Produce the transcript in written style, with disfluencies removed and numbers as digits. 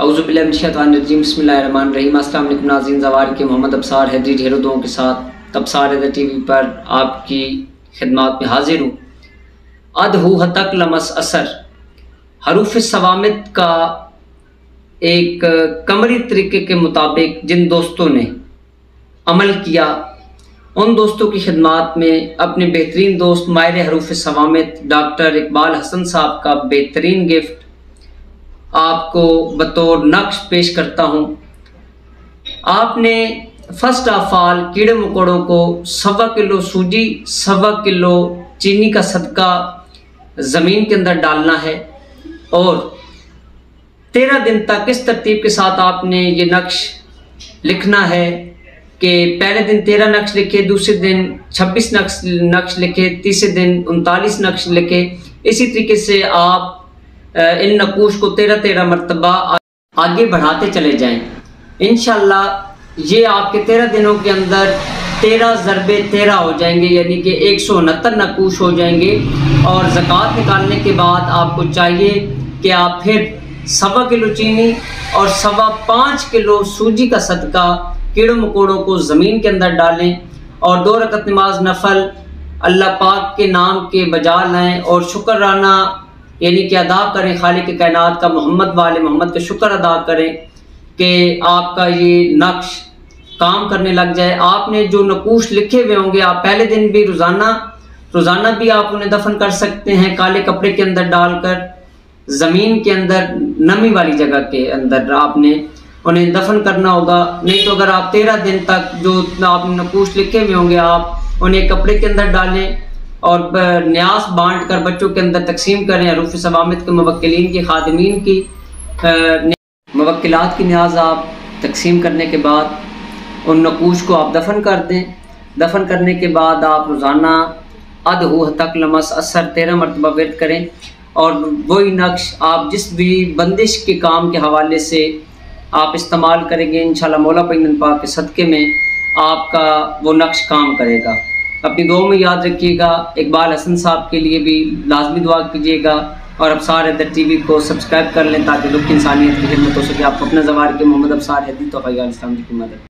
औज़ुबिल्लाहिमिनश्शैतानिर्रजीम बिस्मिल्लाहिर्रहमानिर्रहीम। अस्सलाम वालेकुम नाज़रीन, ज़वार के मोहम्मद अब्सार हैदरी ढेरों दुआओं के साथ तबसार हैदर टीवी पर आपकी खिदमत में हाजिर हूँ। अदहू हतक लमस असर हरूफ सवामित का एक कमरी तरीके के मुताबिक जिन दोस्तों ने अमल किया उन दोस्तों की खिदमत में अपने बेहतरीन दोस्त माहिर हरूफ सवामित डॉक्टर इकबाल हसन साहब का बेहतरीन गिफ्ट आपको बतौर नक्श पेश करता हूँ। आपने फर्स्ट ऑफ ऑल कीड़े मकोड़ों को 1.25 किलो सूजी 1.25 किलो चीनी का सदका ज़मीन के अंदर डालना है और 13 दिन तक इस तरतीब के साथ आपने ये नक्श लिखना है कि पहले दिन 13 नक्श लिखे, दूसरे दिन 26 नक्श लिखे, तीसरे दिन 39 नक्श लिखे। इसी तरीके से आप इन नकूश को 13 मरतबा आगे बढ़ाते चले जाएं। इंशाअल्लाह ये आपके 13 दिनों के अंदर 13 ज़रबे 13 हो जाएंगे, यानी कि 169 नकूश हो जाएंगे। और ज़कात निकालने के बाद आपको चाहिए कि आप फिर 1.25 किलो चीनी और 5.25 किलो सूजी का सदका कीड़ों मकोड़ों को ज़मीन के अंदर डालें और 2 रकत नमाज नफल अल्लाह पाक के नाम के बजा लाएँ और शुक्राना यानी कि अदा करें खालिक कायनात का, मोहम्मद वाले मोहम्मद का शुक्र अदा करें कि आपका ये नक्श काम करने लग जाए। आपने जो नकूश लिखे हुए होंगे आप पहले दिन भी रोज़ाना भी आप उन्हें दफन कर सकते हैं काले कपड़े के अंदर डालकर। ज़मीन के अंदर नमी वाली जगह के अंदर आपने उन्हें दफन करना होगा। नहीं तो अगर आप 13 दिन तक जो आपने नकूश लिखे हुए होंगे आप उन्हें कपड़े के अंदर डालें और न्यास बांट कर बच्चों के अंदर तकसीम करें। हरूफ सवामित के मुवक्किलीन की खादिमीन की मुवक्किलात की न्याज आप तकसीम करने के बाद उन नकूश को आप दफन कर दें। दफन करने के बाद आप रोज़ाना अदहू हतक लमस असर 13 मरतबा विर्द करें और वही नक्श आप जिस भी बंदिश के काम के हवाले से आप इस्तेमाल करेंगे इंशाअल्लाह मौला पैगंबर पाक के सदक़े में आपका वो नक्श काम करेगा। अपनी दुआ में याद रखिएगा। इकबाल हसन साहब के लिए भी लाजमी दुआ कीजिएगा और अब्सार हैदर टीवी को सब्सक्राइब कर लें ताकि लोग इंसानियत की खिदमत हो सके। आप अपना ज़वार के मोहम्मद अब्सार हैदरी तो इस्लाम की मदद।